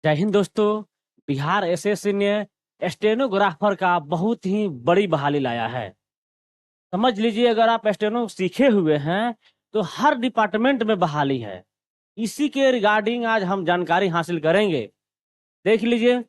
जय हिंद दोस्तों। बिहार एसएससी ने स्टेनोग्राफर का बहुत ही बड़ी बहाली लाया है। समझ लीजिए, अगर आप स्टेनो सीखे हुए हैं तो हर डिपार्टमेंट में बहाली है। इसी के रिगार्डिंग आज हम जानकारी हासिल करेंगे। देख लीजिए,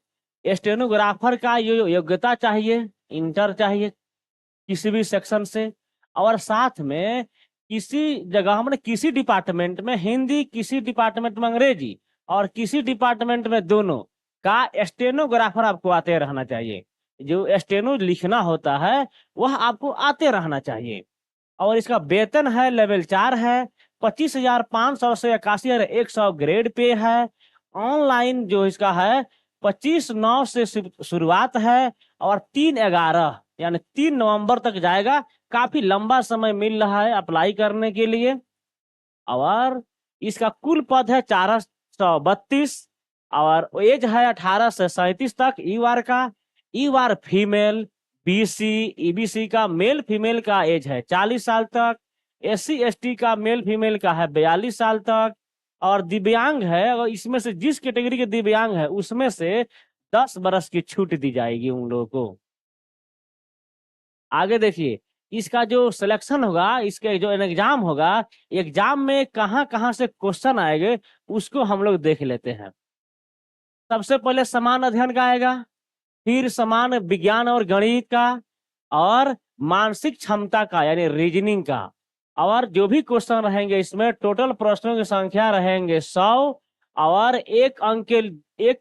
स्टेनोग्राफर का योग्यता चाहिए, इंटर चाहिए किसी भी सेक्शन से, और साथ में किसी जगह मैंने किसी डिपार्टमेंट में हिंदी, किसी डिपार्टमेंट में अंग्रेजी और किसी डिपार्टमेंट में दोनों का स्टेनोग्राफर आपको आते रहना चाहिए। जो स्टेनो लिखना होता है वह आपको आते रहना चाहिए। और इसका वेतन है लेवल 4 है, 25,500 से 81,100 ग्रेड पे है। ऑनलाइन जो इसका है 25/9 से शुरुआत है और 3/11 यानी 3 नवंबर तक जाएगा। काफी लंबा समय मिल रहा है अप्लाई करने के लिए। और इसका कुल पद है 432 और एज है 18 से 37 तक। ईवार का ईवार फीमेल, बीसी ईबीसी का मेल फीमेल का एज है 40 साल तक। एससी एसटी का मेल फीमेल का है 42 साल तक। और दिव्यांग है, और इसमें से जिस कैटेगरी के दिव्यांग है उसमें से 10 बरस की छूट दी जाएगी उन लोगों को। आगे देखिए, इसका जो सिलेक्शन होगा, इसके जो एग्जाम होगा, एग्जाम में कहाँ कहाँ से क्वेश्चन आएंगे उसको हम लोग देख लेते हैं। सबसे पहले समान अध्ययन का आएगा, फिर समान विज्ञान और गणित का, और मानसिक क्षमता का यानी रीजनिंग का। और जो भी क्वेश्चन रहेंगे इसमें टोटल प्रश्नों की संख्या रहेंगे 100। और एक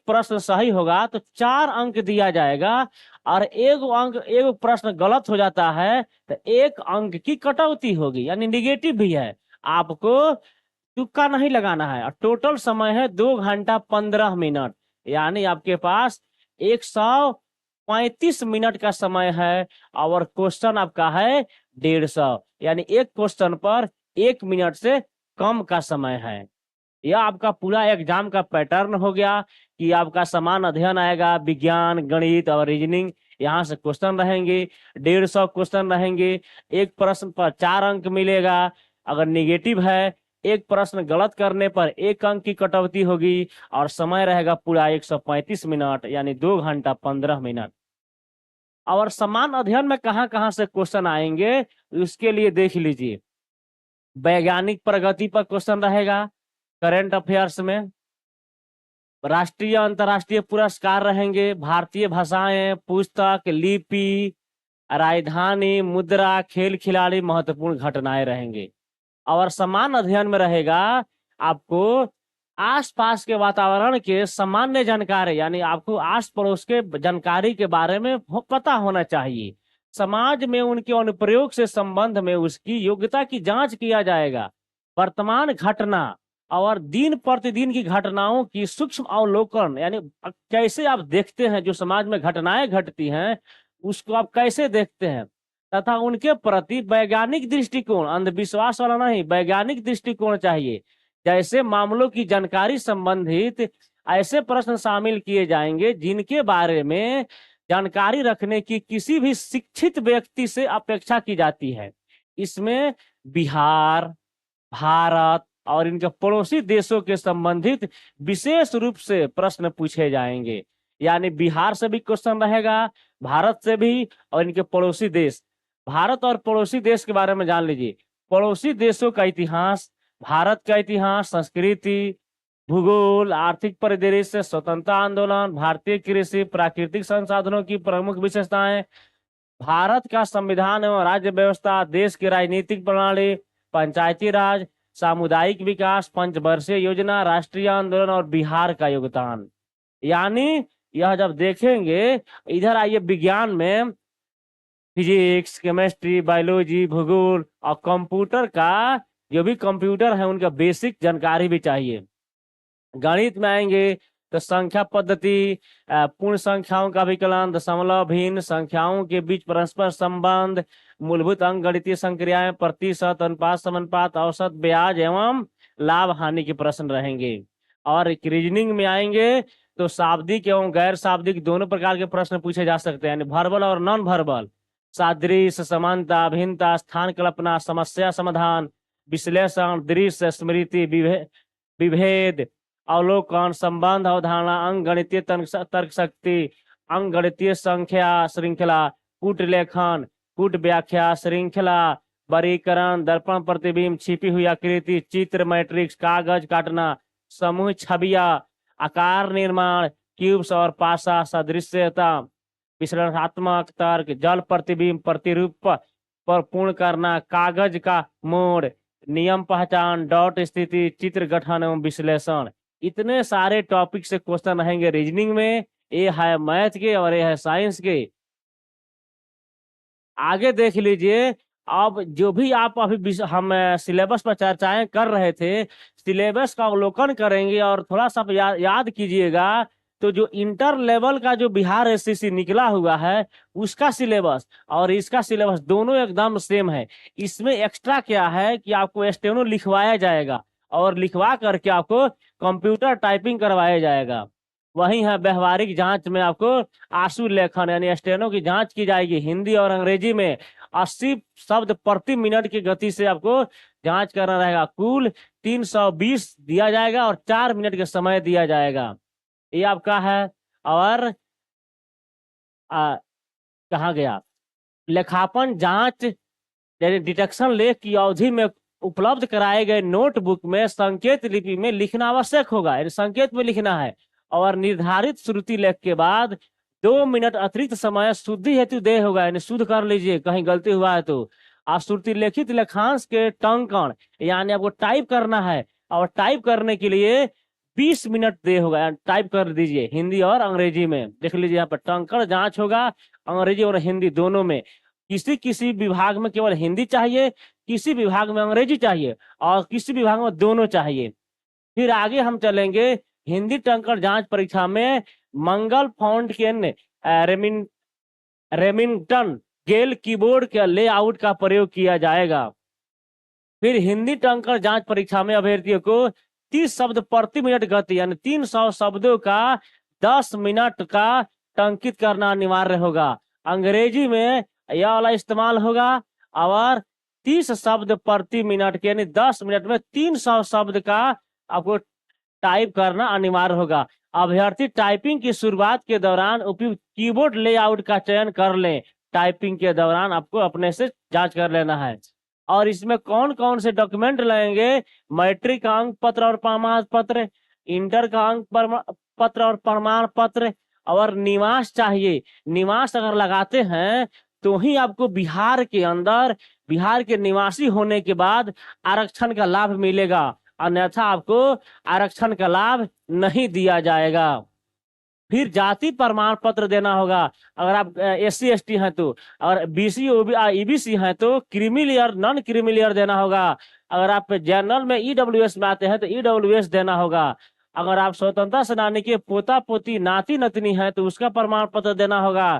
प्रश्न सही होगा तो 4 अंक दिया जाएगा, और एक प्रश्न गलत हो जाता है तो 1 अंक की कटौती होगी, यानी निगेटिव भी है। आपको तुक्का नहीं लगाना है। और टोटल समय है 2 घंटा 15 मिनट, यानी आपके पास 135 मिनट का समय है। और क्वेश्चन आपका है 150, यानी एक क्वेश्चन पर 1 मिनट से कम का समय है। यह आपका पूरा एग्जाम का पैटर्न हो गया कि आपका समान अध्ययन आएगा, विज्ञान, गणित और रीजनिंग, यहाँ से क्वेश्चन रहेंगे। 150 क्वेश्चन रहेंगे, एक प्रश्न पर 4 अंक मिलेगा। अगर निगेटिव है, एक प्रश्न गलत करने पर 1 अंक की कटौती होगी, और समय रहेगा पूरा 135 मिनट, यानी 2 घंटा 15 मिनट। और समान अध्ययन में कहाँ कहाँ से क्वेश्चन आएंगे उसके लिए देख लीजिए। वैज्ञानिक प्रगति पर क्वेश्चन रहेगा, करंट अफेयर्स में। राष्ट्रीय अंतर्राष्ट्रीय पुरस्कार रहेंगे, भारतीय भाषाएं, पुस्तक, लिपि, राजधानी, मुद्रा, खेल खिलाड़ी, महत्वपूर्ण घटनाएं रहेंगे। और समान अध्ययन में रहेगा आपको आसपास के वातावरण के सामान्य जानकारी, यानी आपको आस पड़ोस के जानकारी के बारे में पता होना चाहिए। समाज में उनके अनुप्रयोग से संबंध में उसकी योग्यता की जांच किया जाएगा। वर्तमान घटना और दिन प्रतिदिन की घटनाओं की सूक्ष्म अवलोकन, यानी कैसे आप देखते हैं जो समाज में घटनाएं घटती हैं उसको आप कैसे देखते हैं, तथा उनके प्रति वैज्ञानिक दृष्टिकोण, अंधविश्वास वाला नहीं, वैज्ञानिक दृष्टिकोण चाहिए। जैसे मामलों की जानकारी संबंधित ऐसे प्रश्न शामिल किए जाएंगे जिनके बारे में जानकारी रखने की किसी भी शिक्षित व्यक्ति से अपेक्षा की जाती है। इसमें बिहार, भारत और इनके पड़ोसी देशों के संबंधित विशेष रूप से प्रश्न पूछे जाएंगे। यानी बिहार से भी क्वेश्चन रहेगा, भारत से भी, और इनके पड़ोसी देश। भारत और पड़ोसी देश के बारे में जान लीजिए। पड़ोसी देशों का इतिहास, भारत का इतिहास, संस्कृति, भूगोल, आर्थिक परिदृश्य, स्वतंत्रता आंदोलन, भारतीय कृषि, प्राकृतिक संसाधनों की प्रमुख विशेषताएं, भारत का संविधान एवं राज्य व्यवस्था, देश की राजनीतिक प्रणाली, पंचायती राज, सामुदायिक विकास, पंचवर्षीय योजना, राष्ट्रीय आंदोलन और बिहार का योगदान। यानी यह जब देखेंगे, इधर आइए विज्ञान में फिजिक्स, केमिस्ट्री, बायोलॉजी, भूगोल और कंप्यूटर का, जो भी कंप्यूटर है उनका बेसिक जानकारी भी चाहिए। गणित में आएंगे तो संख्या पद्धति, पूर्ण संख्याओं का विकलन, दशमलव, भिन्न संख्याओं के बीच परस्पर संबंध, मूलभूत अंक गणितीय संक्रियाएं, प्रतिशत, अनुपात, समानुपात, औसत, ब्याज एवं लाभ हानि के प्रश्न रहेंगे। और रीजनिंग में आएंगे तो शाब्दिक एवं गैर शाब्दिक दोनों प्रकार के प्रश्न पूछे जा सकते हैं, यानी वर्बल और नॉन वर्बल। सादृश्य, समानता, भिन्नता, स्थान कल्पना, समस्या समाधान, विश्लेषण, दृश्य, स्मृति, विभेद, अवलोकन, संबंध, अवधारणा, अंक गणितीय तर्क शक्ति, अंक गणितीय संख्या श्रृंखला, कूट लेखन, कूट व्याख्या श्रृंखला, वर्गीकरण, दर्पण प्रतिबिंब, छिपी हुई आकृति, चित्र, मैट्रिक्स, कागज काटना, समूह छवियां, आकार निर्माण, क्यूब्स और पासा, सदृश्यता, विश्लेषणात्मक तर्क, जल प्रतिबिंब, प्रतिरूप पर पूर्ण करना, कागज का मोड़, नियम पहचान, डॉट स्थिति, चित्र गठन एवं विश्लेषण। इतने सारे टॉपिक से क्वेश्चन रहेंगे रीजनिंग में। ये है मैथ के और ये है साइंस के। आगे देख लीजिए, अब जो भी आप अभी हम सिलेबस पर चर्चाएं कर रहे थे, सिलेबस का अवलोकन करेंगे और थोड़ा सा याद कीजिएगा। तो जो इंटर लेवल का जो बिहार एससीसी निकला हुआ है, उसका सिलेबस और इसका सिलेबस दोनों एकदम सेम है। इसमें एक्स्ट्रा क्या है कि आपको स्टेनो लिखवाया जाएगा और लिखवा करके आपको कंप्यूटर टाइपिंग करवाया जाएगा। वही है व्यवहारिक जांच में आपको आंसू लेखन यानी स्टेनो की जांच की जाएगी। हिंदी और अंग्रेजी में 80 शब्द प्रति मिनट की गति से आपको जांच करना रहेगा। कुल 320 दिया जाएगा और 4 मिनट का समय दिया जाएगा। ये आपका है। और कहाँ गया, लेखापन जांच यानी डिटेक्शन लेख की अवधि में उपलब्ध कराए गए नोटबुक में संकेत लिपि में लिखना आवश्यक होगा, यानी संकेत में लिखना है। और निर्धारित श्रुति लेख के बाद 2 मिनट अतिरिक्त समय शुद्धि हेतु दे होगा, यानी शुद्ध कर लीजिए कहीं गलती हुआ है तो। और श्रुति लेखित लेखांश के टंकण यानी आपको टाइप करना है, और टाइप करने के लिए 20 मिनट दे होगा, टाइप कर दीजिए हिंदी और अंग्रेजी में। देख लीजिए यहाँ पर टंकण जांच होगा अंग्रेजी और हिंदी दोनों में। किसी किसी विभाग में केवल हिंदी चाहिए, किसी विभाग में अंग्रेजी चाहिए और किसी विभाग में दोनों चाहिए। फिर आगे हम चलेंगे। हिंदी टंकण जांच परीक्षा में मंगल फॉन्ट के रेमिंगटन गेल कीबोर्ड के लेआउट का प्रयोग किया जाएगा। फिर हिंदी टंकण जांच परीक्षा में अभ्यर्थियों को 30 शब्द प्रति मिनट गति यानी 300 शब्दों का 10 मिनट का टंकित करना अनिवार्य होगा। अंग्रेजी में यह वाला इस्तेमाल होगा और 30 शब्द प्रति मिनट के यानी 10 मिनट में 300 शब्द का आपको टाइप करना अनिवार्य होगा। अभ्यर्थी टाइपिंग की शुरुआत के दौरान उपयुक्त कीबोर्ड लेआउट का चयन कर लें। टाइपिंग के दौरान आपको अपने से जांच कर लेना है। और इसमें कौन कौन से डॉक्यूमेंट लगेंगे, मैट्रिक का अंक पत्र और प्रमाण पत्र, इंटर का अंक पत्र और प्रमाण पत्र, और निवास चाहिए। निवास अगर लगाते हैं तो ही आपको बिहार के अंदर बिहार के निवासी होने के बाद आरक्षण का लाभ मिलेगा, अन्यथा आपको आरक्षण का लाभ नहीं दिया जाएगा। फिर जाति प्रमाण पत्र देना होगा अगर आप SC ST हैं तो, और BC EBC हैं तो creamy layer non creamy layer देना होगा। अगर आप जनरल में EWS में आते हैं तो EWS देना होगा। अगर आप स्वतंत्रता सेनानी के पोता पोती नाती नतनी है तो उसका प्रमाण पत्र देना होगा।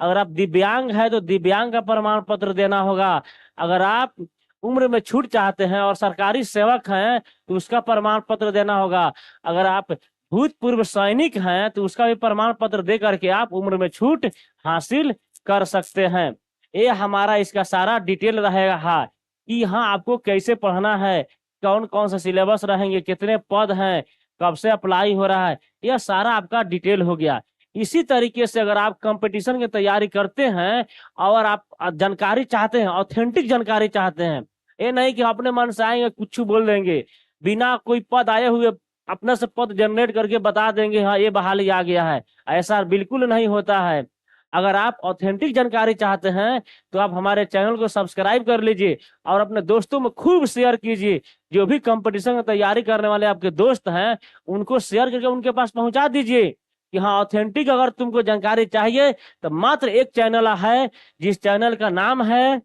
अगर आप दिव्यांग है तो दिव्यांग का प्रमाण पत्र देना होगा। अगर आप उम्र में छूट चाहते हैं और सरकारी सेवक हैं तो उसका प्रमाण पत्र देना होगा। अगर आप भूतपूर्व सैनिक हैं तो उसका भी प्रमाण पत्र दे करके आप उम्र में छूट हासिल कर सकते हैं। ये हमारा इसका सारा डिटेल रहेगा। हाँ कि हाँ आपको कैसे पढ़ना है, कौन कौन से सिलेबस रहेंगे, कितने पद हैं, कब से अप्लाई हो रहा है, यह सारा आपका डिटेल हो गया। इसी तरीके से अगर आप कंपटीशन की तैयारी करते हैं और आप जानकारी चाहते हैं, ऑथेंटिक जानकारी चाहते हैं, ये नहीं कि अपने मन से आएंगे कुछ बोल देंगे, बिना कोई पद आए हुए अपने से पद जनरेट करके बता देंगे हाँ ये बहाली आ गया है, ऐसा बिल्कुल नहीं होता है। अगर आप ऑथेंटिक जानकारी चाहते हैं तो आप हमारे चैनल को सब्सक्राइब कर लीजिए और अपने दोस्तों में खूब शेयर कीजिए। जो भी कंपटीशन की तैयारी करने वाले आपके दोस्त हैं उनको शेयर करके उनके पास पहुंचा दीजिए कि हाँ ऑथेंटिक अगर तुमको जानकारी चाहिए तो मात्र एक चैनल है, जिस चैनल का नाम है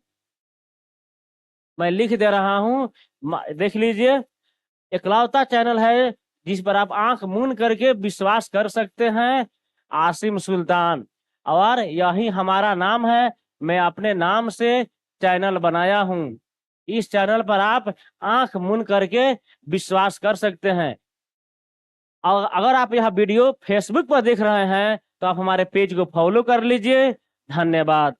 मैं लिख दे रहा हूं, देख लीजिए, एकलौता चैनल है जिस पर आप आंख मूंद करके विश्वास कर सकते हैं, आसिम सुल्तान। और यही हमारा नाम है, मैं अपने नाम से चैनल बनाया हूं। इस चैनल पर आप आंख मूंद करके विश्वास कर सकते हैं। और अगर आप यह वीडियो फेसबुक पर देख रहे हैं तो आप हमारे पेज को फॉलो कर लीजिए। धन्यवाद।